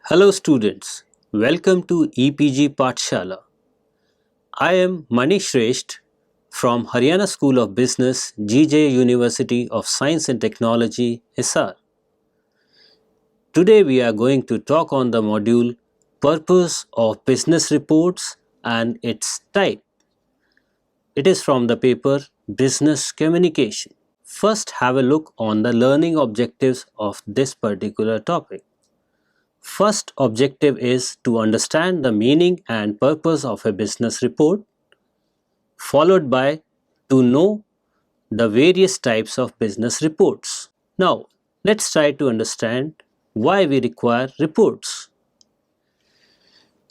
Hello students, welcome to EPG Pathshala. I am Manish Shrestha from Haryana School of Business, GJ University of Science and Technology, Hisar. Today we are going to talk on the module Purpose of Business Reports and its type. It is from the paper Business Communication. First have a look on the learning objectives of this particular topic. First objective is to understand the meaning and purpose of a business report, followed by to know the various types of business reports. Now, let's try to understand why we require reports.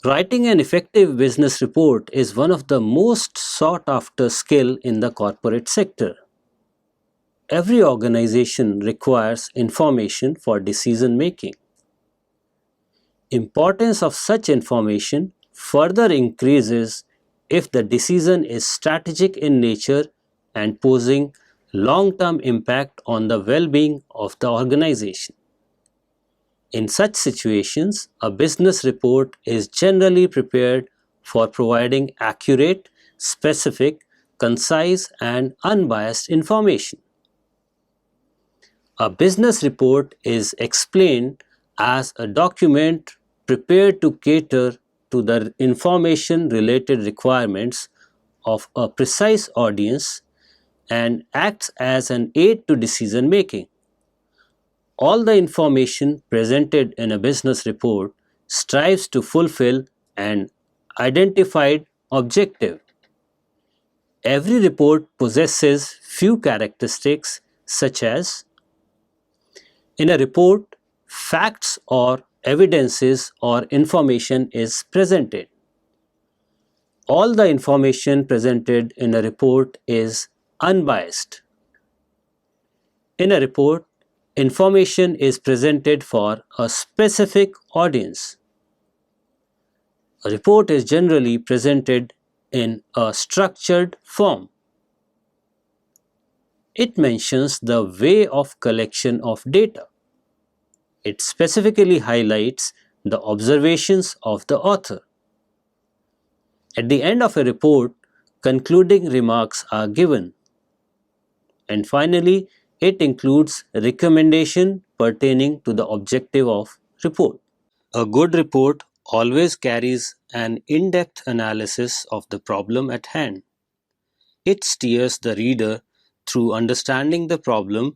Writing an effective business report is one of the most sought after skill in the corporate sector. Every organization requires information for decision making. Importance of such information further increases if the decision is strategic in nature and posing long-term impact on the well-being of the organization. In such situations, a business report is generally prepared for providing accurate, specific, concise, and unbiased information. A business report is explained as a document prepared to cater to the information related requirements of a precise audience and acts as an aid to decision making. All the information presented in a business report strives to fulfill an identified objective. Every report possesses few characteristics such as: in a report, facts or evidences or information is presented. All the information presented in a report is unbiased. In a report, information is presented for a specific audience. A report is generally presented in a structured form. It mentions the way of collection of data. It specifically highlights the observations of the author. At the end of a report, concluding remarks are given. And finally, it includes recommendation pertaining to the objective of report. A good report always carries an in-depth analysis of the problem at hand. It steers the reader through understanding the problem,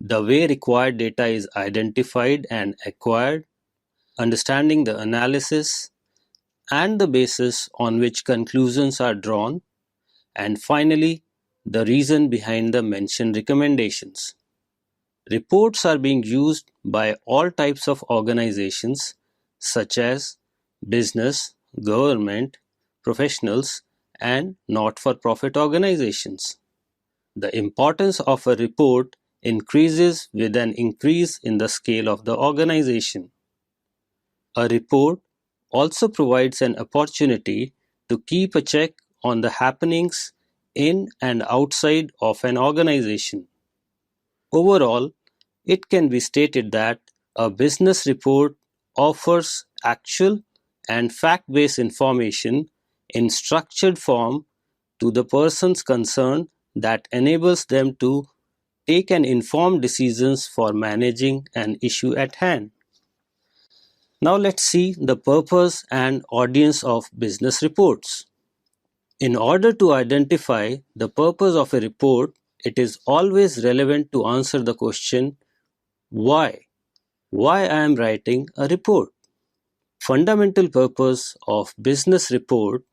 the way required data is identified and acquired, understanding the analysis, and the basis on which conclusions are drawn, and finally, the reason behind the mentioned recommendations. Reports are being used by all types of organizations such as business, government, professionals, and not-for-profit organizations. The importance of a report increases with an increase in the scale of the organization. A report also provides an opportunity to keep a check on the happenings in and outside of an organization. Overall, it can be stated that a business report offers actual and fact-based information in structured form to the persons concerned that enables them to take an informed decisions for managing an issue at hand. Now let's see the purpose and audience of business reports. In order to identify the purpose of a report, it is always relevant to answer the question, why? Why I am writing a report? Fundamental purpose of business report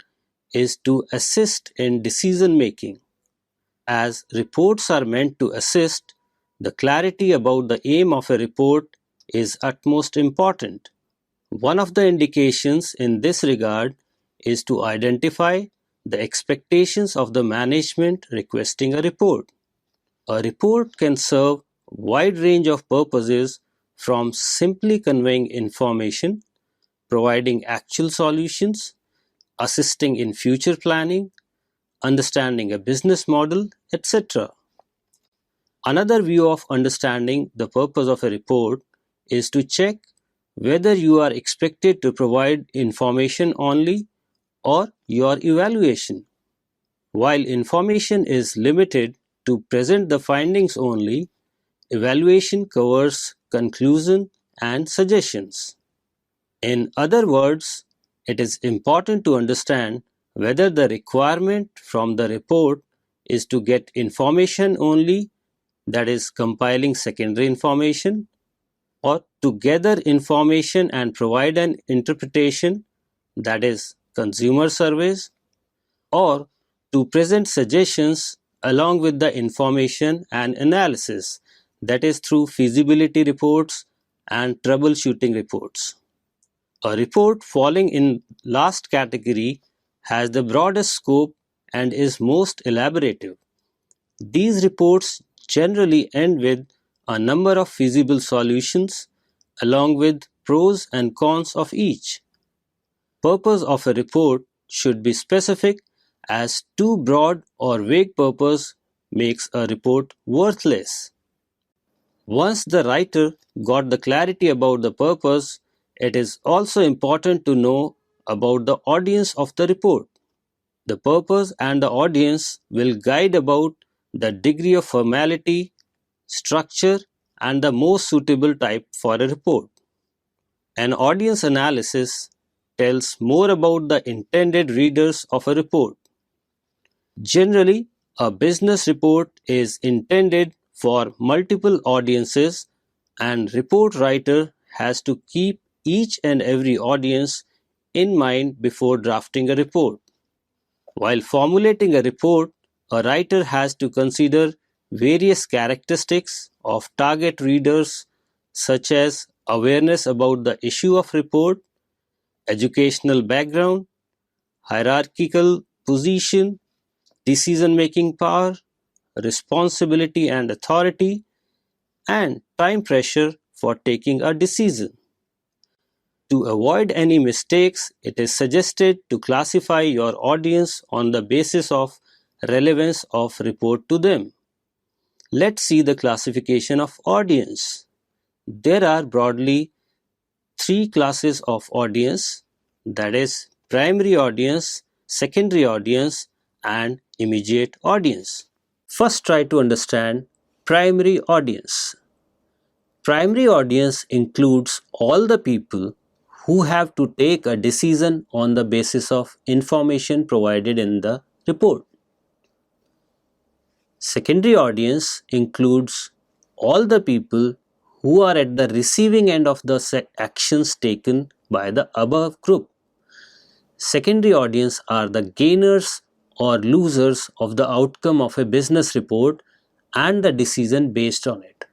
is to assist in decision making. As reports are meant to assist, the clarity about the aim of a report is utmost important. One of the indications in this regard is to identify the expectations of the management requesting a report. A report can serve a wide range of purposes, from simply conveying information, providing actual solutions, assisting in future planning, understanding a business model, etc. Another view of understanding the purpose of a report is to check whether you are expected to provide information only or your evaluation. While information is limited to present the findings only, evaluation covers conclusion and suggestions. In other words, it is important to understand whether the requirement from the report is to get information only, that is, compiling secondary information, or to gather information and provide an interpretation, that is, consumer surveys, or to present suggestions along with the information and analysis, that is, through feasibility reports and troubleshooting reports. A report falling in last category has the broadest scope and is most elaborative. These reports generally end with a number of feasible solutions along with pros and cons of each. Purpose of a report should be specific, as too broad or vague purpose makes a report worthless. Once the writer got the clarity about the purpose, it is also important to know about the audience of the report. The purpose and the audience will guide about the degree of formality, structure, and the most suitable type for a report. An audience analysis tells more about the intended readers of a report. Generally, a business report is intended for multiple audiences, and report writer has to keep each and every audience in mind before drafting a report. While formulating a report, a writer has to consider various characteristics of target readers, such as awareness about the issue of report, educational background, hierarchical position, decision-making power, responsibility and authority, and time pressure for taking a decision. To avoid any mistakes, it is suggested to classify your audience on the basis of relevance of report to them. Let's see the classification of audience. There are broadly three classes of audience, that is, primary audience, secondary audience, and immediate audience. First, try to understand primary audience. Primary audience includes all the people who have to take a decision on the basis of information provided in the report. Secondary audience includes all the people who are at the receiving end of the actions taken by the above group. Secondary audience are the gainers or losers of the outcome of a business report and the decision based on it.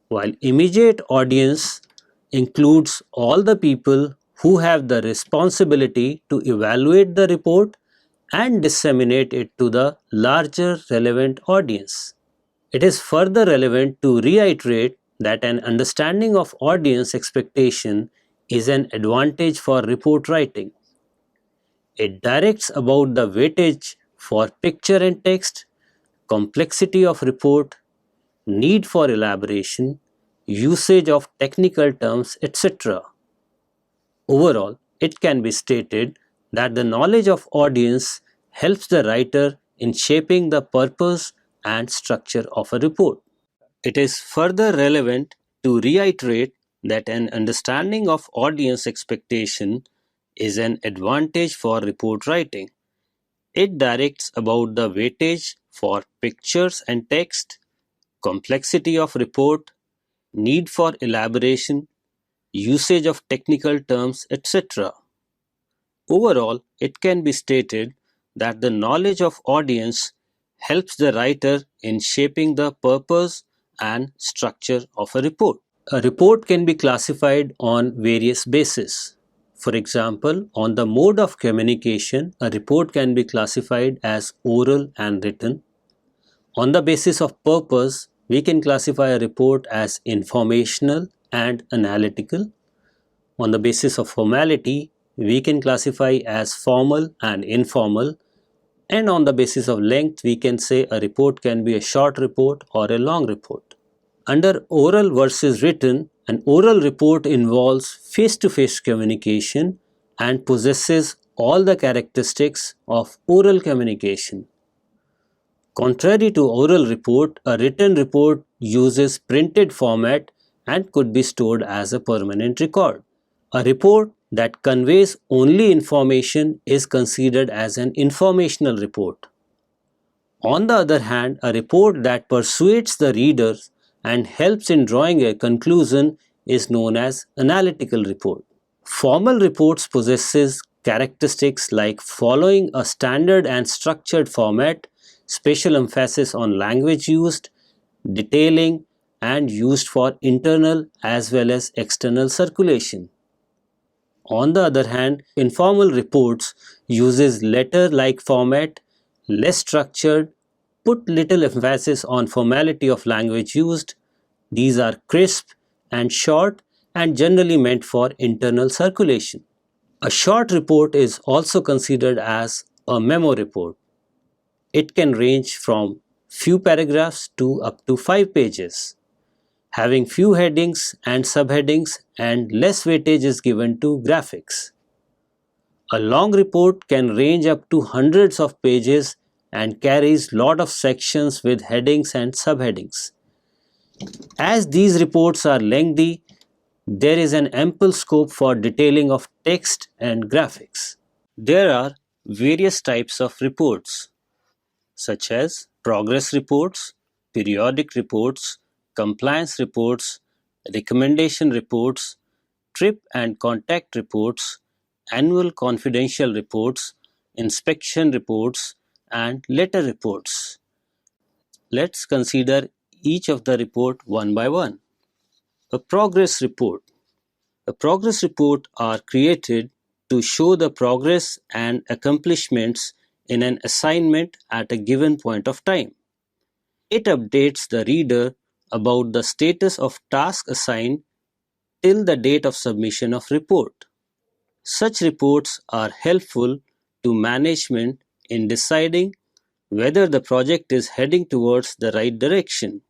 While immediate audience includes all the people who have the responsibility to evaluate the report and disseminate it to the larger relevant audience. It is further relevant to reiterate that an understanding of audience expectation is an advantage for report writing. It directs about the weightage for picture and text, complexity of report, need for elaboration, usage of technical terms, etc. Overall, it can be stated that the knowledge of audience helps the writer in shaping the purpose and structure of a report. It is further relevant to reiterate that an understanding of audience expectation is an advantage for report writing. It directs about the weightage for pictures and text, complexity of report, need for elaboration, usage of technical terms, etc. Overall, it can be stated that the knowledge of audience helps the writer in shaping the purpose and structure of a report. A report can be classified on various bases. For example, on the mode of communication, a report can be classified as oral and written. On the basis of purpose, we can classify a report as informational and analytical. On the basis of formality, we can classify as formal and informal. And on the basis of length, we can say a report can be a short report or a long report. Under oral versus written, An oral report involves face-to-face communication and possesses all the characteristics of oral communication. Contrary to oral report, a written report uses printed format and could be stored as a permanent record. A report that conveys only information is considered as an informational report. On the other hand, a report that persuades the readers and helps in drawing a conclusion is known as analytical report. Formal reports possesses characteristics like following a standard and structured format, special emphasis on language used, detailing, and used for internal as well as external circulation. On the other hand, informal reports uses letter-like format, less structured, put little emphasis on formality of language used. These are crisp and short and generally meant for internal circulation. A short report is also considered as a memo report. It can range from few paragraphs to up to 5 pages, having few headings and subheadings, and less weightage is given to graphics. A long report can range up to hundreds of pages and carries lot of sections with headings and subheadings. As these reports are lengthy, there is an ample scope for detailing of text and graphics. There are various types of reports, such as progress reports, periodic reports, compliance reports, recommendation reports, trip and contact reports, annual confidential reports, inspection reports, and letter reports. Let's consider each of the report one by one. A progress report. A progress report are created to show the progress and accomplishments in an assignment at a given point of time. It updates the reader about the status of task assigned till the date of submission of report. Such reports are helpful to management in deciding whether the project is heading towards the right direction.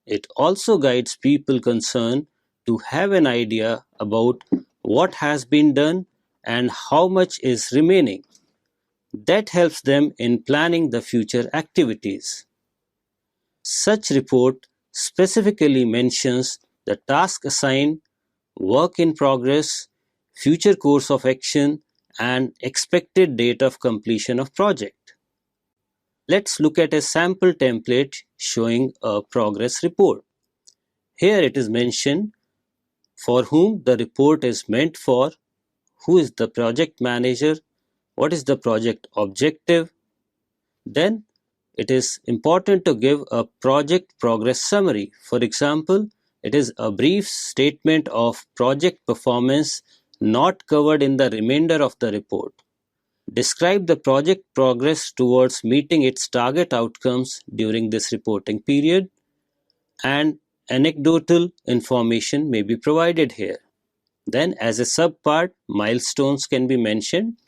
It also guides people concerned to have an idea about what has been done and how much is remaining. That helps them in planning the future activities. Such report specifically mentions the task assigned, work in progress, future course of action, and expected date of completion of project. Let's look at a sample template showing a progress report. Here it is mentioned for whom the report is meant for, who is the project manager, what is the project objective. Then it is important to give a project progress summary. For example, it is a brief statement of project performance not covered in the remainder of the report. Describe the project progress towards meeting its target outcomes during this reporting period, and anecdotal information may be provided here. Then, as a subpart, milestones can be mentioned.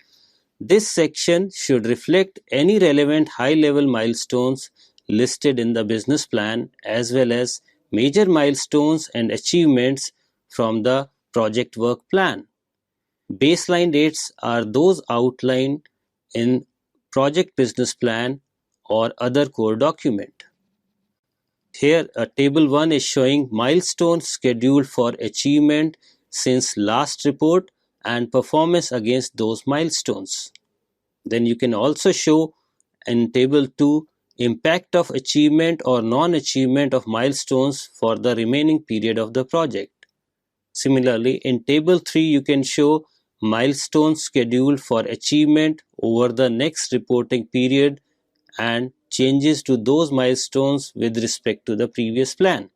This section should reflect any relevant high-level milestones listed in the business plan, as well as major milestones and achievements from the project work plan. Baseline dates are those outlined in project business plan or other core document. Here, table 1 is showing milestones scheduled for achievement since last report and performance against those milestones. Then you can also show in table 2 impact of achievement or non-achievement of milestones for the remaining period of the project. Similarly, in table 3 you can show milestones scheduled for achievement over the next reporting period and changes to those milestones with respect to the previous plan.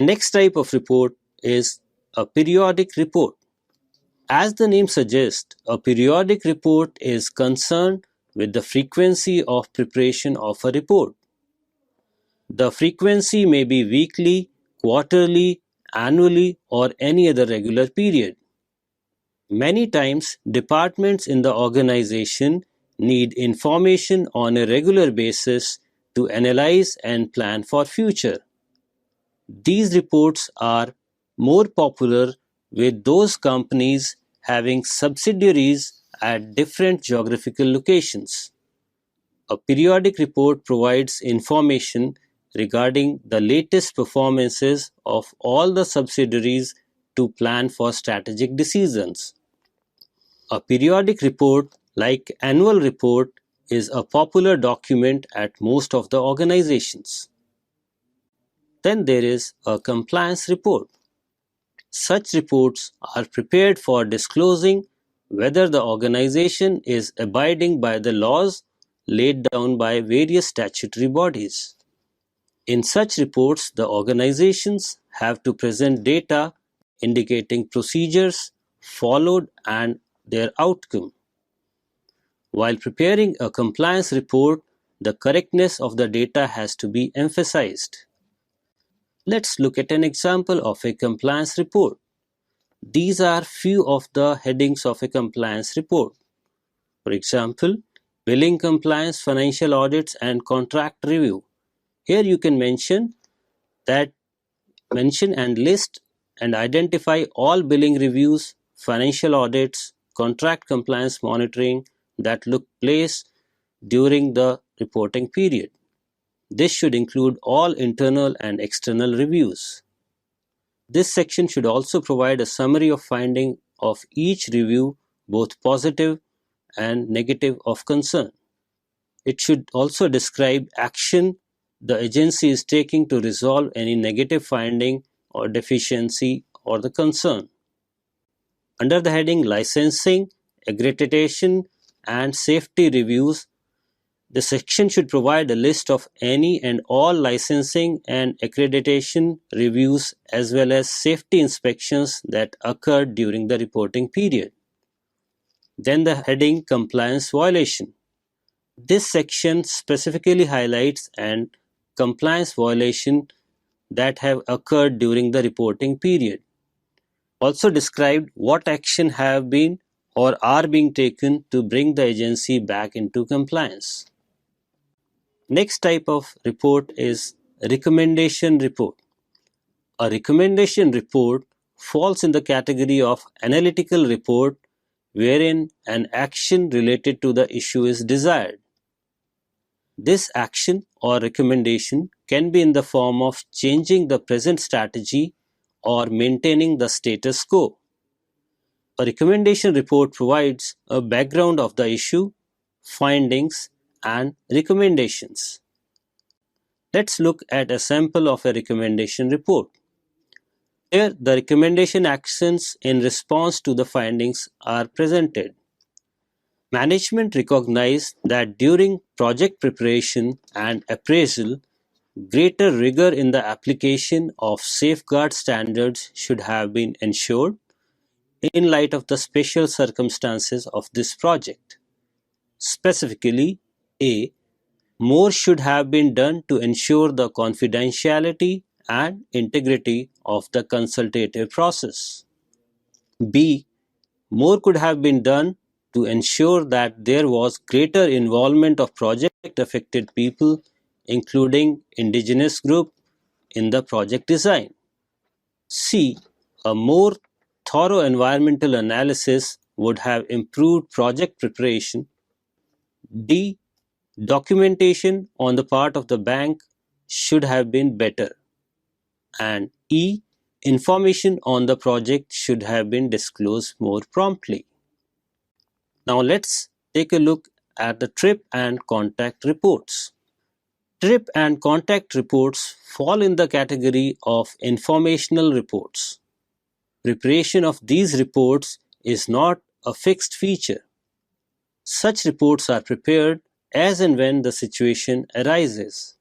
Next type of report is a periodic report. As the name suggests, a periodic report is concerned with the frequency of preparation of a report. The frequency may be weekly, quarterly, annually, or any other regular period. Many times, departments in the organization need information on a regular basis to analyze and plan for future. These reports are more popular with those companies having subsidiaries at different geographical locations. A periodic report provides information regarding the latest performances of all the subsidiaries to plan for strategic decisions. A periodic report, like annual report, is a popular document at most of the organizations. Then there is a compliance report. Such reports are prepared for disclosing whether the organization is abiding by the laws laid down by various statutory bodies. In such reports, the organizations have to present data indicating procedures followed and their outcome. While preparing a compliance report, the correctness of the data has to be emphasized. Let's look at an example of a compliance report. These are few of the headings of a compliance report. For example, billing compliance, financial audits, and contract review. Here you can mention and list and identify all billing reviews, financial audits, contract compliance monitoring that took place during the reporting period. This should include all internal and external reviews. This section should also provide a summary of findings of each review, both positive and negative of concern. It should also describe action the agency is taking to resolve any negative finding or deficiency or the concern. Under the heading Licensing, Accreditation, and Safety Reviews, the section should provide a list of any and all licensing and accreditation reviews as well as safety inspections that occurred during the reporting period. Then the heading Compliance Violation. This section specifically highlights and compliance violation that have occurred during the reporting period. Also described what action have been or are being taken to bring the agency back into compliance. Next type of report is recommendation report. A recommendation report falls in the category of analytical report wherein an action related to the issue is desired. This action or recommendation can be in the form of changing the present strategy or maintaining the status quo. A recommendation report provides a background of the issue, findings, and recommendations. Let's look at a sample of a recommendation report. Here, the recommendation actions in response to the findings are presented. Management recognized that during project preparation and appraisal, greater rigor in the application of safeguard standards should have been ensured in light of the special circumstances of this project. Specifically, A. More should have been done to ensure the confidentiality and integrity of the consultative process. B. More could have been done to ensure that there was greater involvement of project affected people, including indigenous group, in the project design. C. A more thorough environmental analysis would have improved project preparation. D. Documentation on the part of the bank should have been better. And E. Information on the project should have been disclosed more promptly. Now let's take a look at the trip and contact reports. Trip and contact reports fall in the category of informational reports. Preparation of these reports is not a fixed feature. Such reports are prepared as and when the situation arises.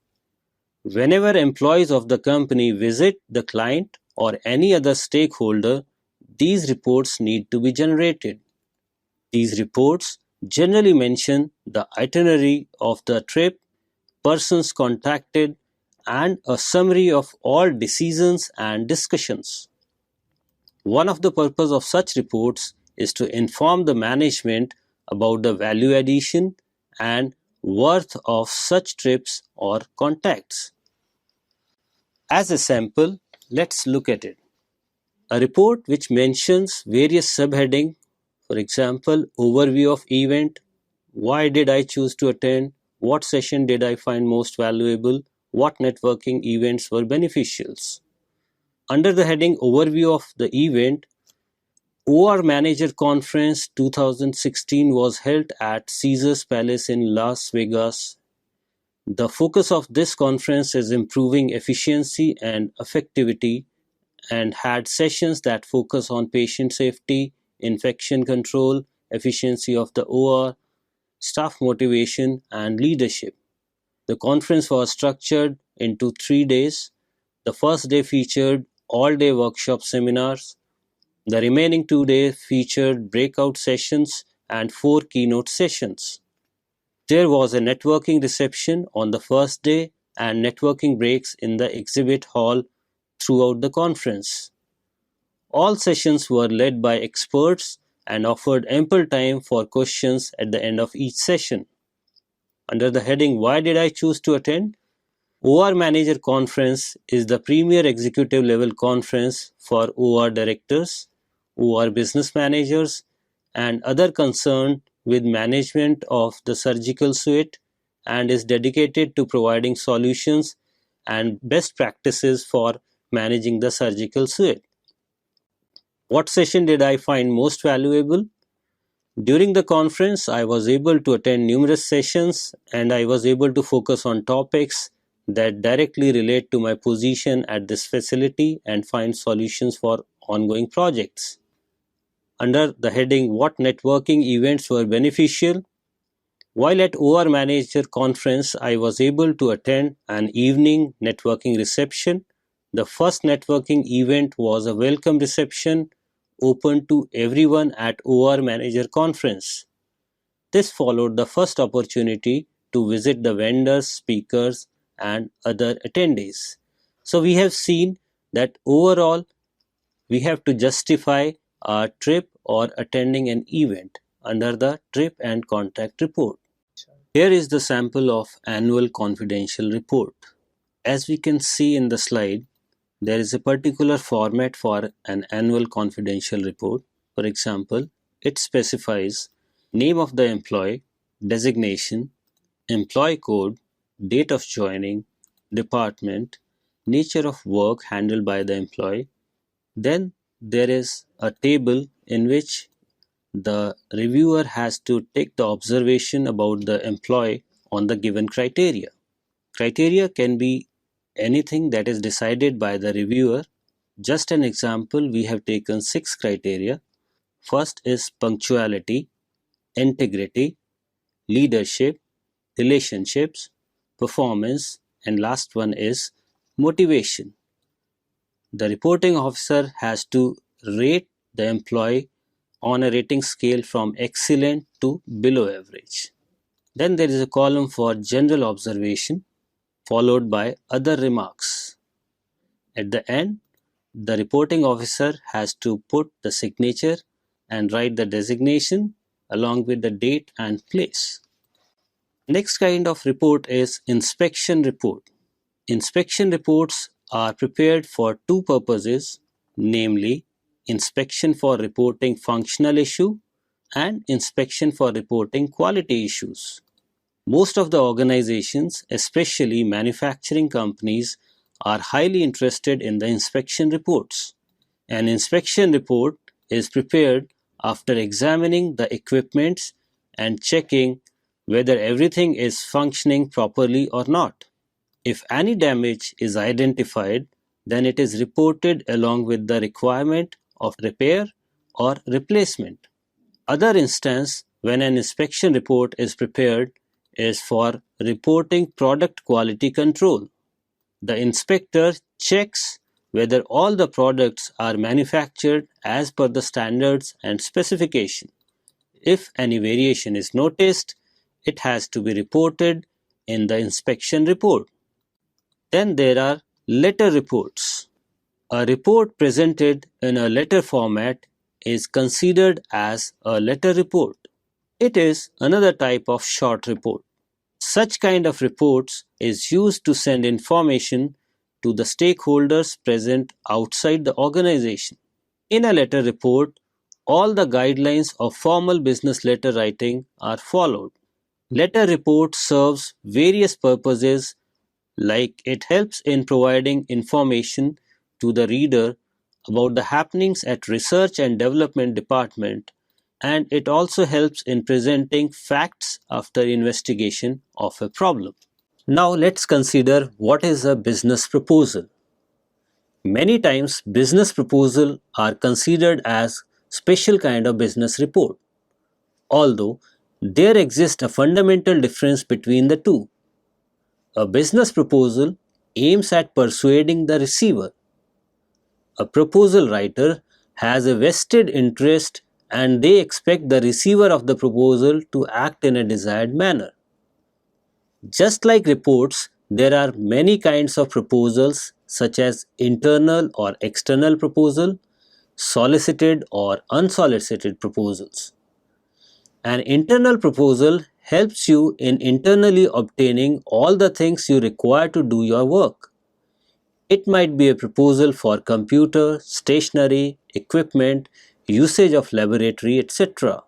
Whenever employees of the company visit the client or any other stakeholder, these reports need to be generated. These reports generally mention the itinerary of the trip, persons contacted, and a summary of all decisions and discussions. One of the purposes of such reports is to inform the management about the value addition and worth of such trips or contacts. As a sample, let's look at it. A report which mentions various subheading, for example, overview of event, why did I choose to attend, what session did I find most valuable, what networking events were beneficial. Under the heading overview of the event, OR Manager Conference 2016 was held at Caesars Palace in Las Vegas. The focus of this conference is improving efficiency and effectivity, and had sessions that focus on patient safety, infection control, efficiency of the OR, staff motivation, and leadership. The conference was structured into 3 days. The first day featured all-day workshop seminars. The remaining 2 days featured breakout sessions and 4 keynote sessions. There was a networking reception on the first day and networking breaks in the exhibit hall throughout the conference. All sessions were led by experts and offered ample time for questions at the end of each session. Under the heading Why Did I Choose to Attend? OR Manager Conference is the premier executive level conference for OR directors, OR business managers, and other concerned with management of the surgical suite, and is dedicated to providing solutions and best practices for managing the surgical suite. What session did I find most valuable? During the conference, I was able to attend numerous sessions and I was able to focus on topics that directly relate to my position at this facility and find solutions for ongoing projects. Under the heading What networking events were beneficial? While at OR Manager Conference, I was able to attend an evening networking reception. The first networking event was a welcome reception open to everyone at OR Manager Conference. This followed the first opportunity to visit the vendors, speakers, and other attendees. So we have seen that overall we have to justify our trip or attending an event under the trip and contact report. Here is the sample of annual confidential report. As we can see in the slide, there is a particular format for an annual confidential report. For example, it specifies name of the employee, designation, employee code, date of joining, department, nature of work handled by the employee. Then there is a table in which the reviewer has to take the observation about the employee on the given criteria. Criteria can be anything that is decided by the reviewer. Just an example, we have taken 6 criteria. First is punctuality, integrity, leadership, relationships, performance, and last one is motivation. The reporting officer has to rate the employee on a rating scale from excellent to below average. Then there is a column for general observation, followed by other remarks. At the end, the reporting officer has to put the signature and write the designation along with the date and place. Next kind of report is inspection report. Inspection reports are prepared for 2 purposes, namely inspection for reporting functional issue and inspection for reporting quality issues. Most of the organizations, especially manufacturing companies, are highly interested in the inspection reports. An inspection report is prepared after examining the equipment and checking whether everything is functioning properly or not. If any damage is identified, then it is reported along with the requirement of repair or replacement. Other instance when an inspection report is prepared is for reporting product quality control. The inspector checks whether all the products are manufactured as per the standards and specification. If any variation is noticed, it has to be reported in the inspection report. Then there are letter reports. A report presented in a letter format is considered as a letter report. It is another type of short report. Such kind of reports is used to send information to the stakeholders present outside the organization. In a letter report, all the guidelines of formal business letter writing are followed. Letter report serves various purposes, like it helps in providing information to the reader about the happenings at research and development department, and it also helps in presenting facts after investigation of a problem. Now let's consider what is a business proposal. Many times business proposals are considered as special kind of business report, although there exists a fundamental difference between the two. A business proposal aims at persuading the receiver. A proposal writer has a vested interest and they expect the receiver of the proposal to act in a desired manner. Just like reports, there are many kinds of proposals such as internal or external proposal, solicited or unsolicited proposals. An internal proposal helps you in internally obtaining all the things you require to do your work. It might be a proposal for computer, stationery, equipment, usage of laboratory, etc.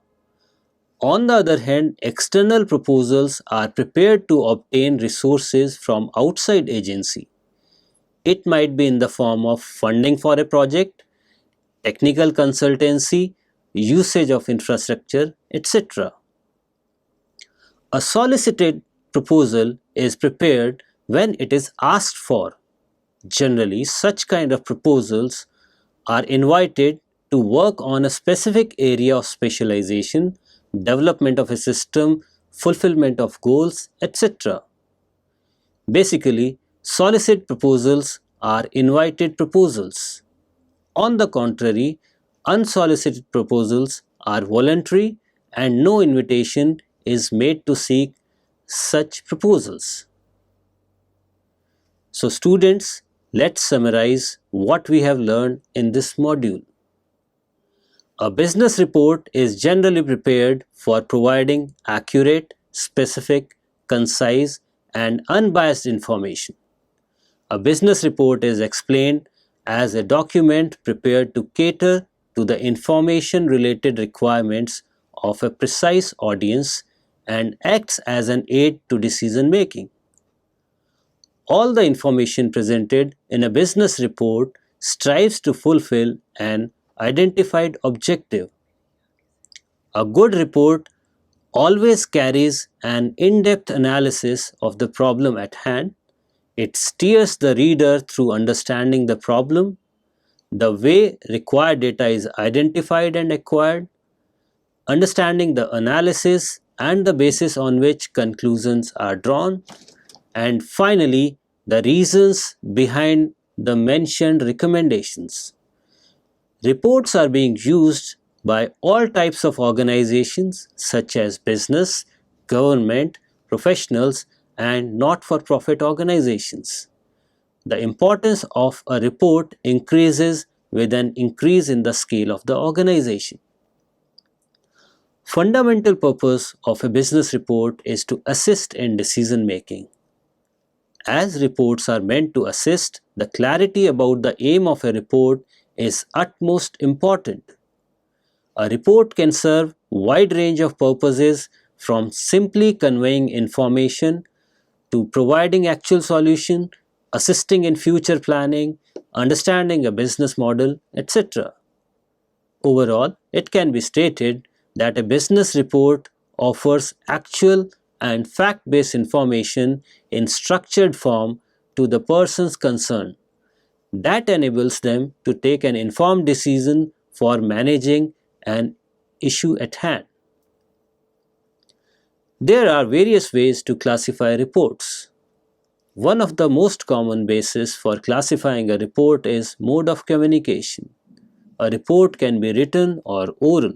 On the other hand, external proposals are prepared to obtain resources from outside agency. It might be in the form of funding for a project, technical consultancy, usage of infrastructure, etc. A solicited proposal is prepared when it is asked for. Generally, such kind of proposals are invited to work on a specific area of specialization, development of a system, fulfillment of goals, etc. Basically, solicited proposals are invited proposals. On the contrary, unsolicited proposals are voluntary and no invitation is made to seek such proposals. So students, let's summarize what we have learned in this module. A business report is generally prepared for providing accurate, specific, concise, and unbiased information. A business report is explained as a document prepared to cater to the information related requirements of a precise audience and acts as an aid to decision making. All the information presented in a business report strives to fulfill an identified objective. A good report always carries an in-depth analysis of the problem at hand. It steers the reader through understanding the problem, the way required data is identified and acquired, understanding the analysis and the basis on which conclusions are drawn, and finally, the reasons behind the mentioned recommendations. Reports are being used by all types of organizations such as business, government, professionals, and not for profit organizations. The importance of a report increases with an increase in the scale of the organization. Fundamental purpose of a business report is to assist in decision making. As reports are meant to assist, the clarity about the aim of a report is utmost important. A report can serve a wide range of purposes from simply conveying information to providing actual solution, assisting in future planning, understanding a business model, etc. Overall, it can be stated that a business report offers actual and fact-based information in structured form to the persons concerned. That enables them to take an informed decision for managing an issue at hand. There are various ways to classify reports. One of the most common bases for classifying a report is mode of communication. A report can be written or oral.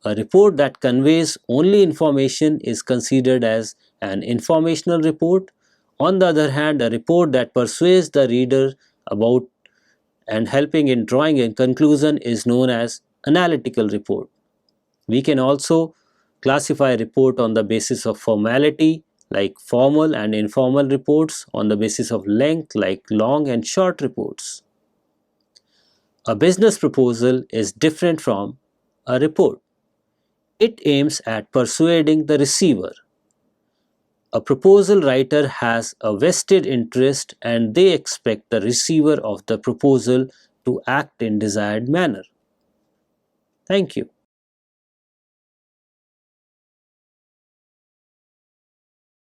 A report that conveys only information is considered as an informational report. On the other hand, a report that persuades the reader about and helping in drawing a conclusion is known as analytical report. We can also classify a report on the basis of formality like formal and informal reports, on the basis of length like long and short reports. A business proposal is different from a report. It aims at persuading the receiver. A proposal writer has a vested interest and they expect the receiver of the proposal to act in desired manner. Thank you.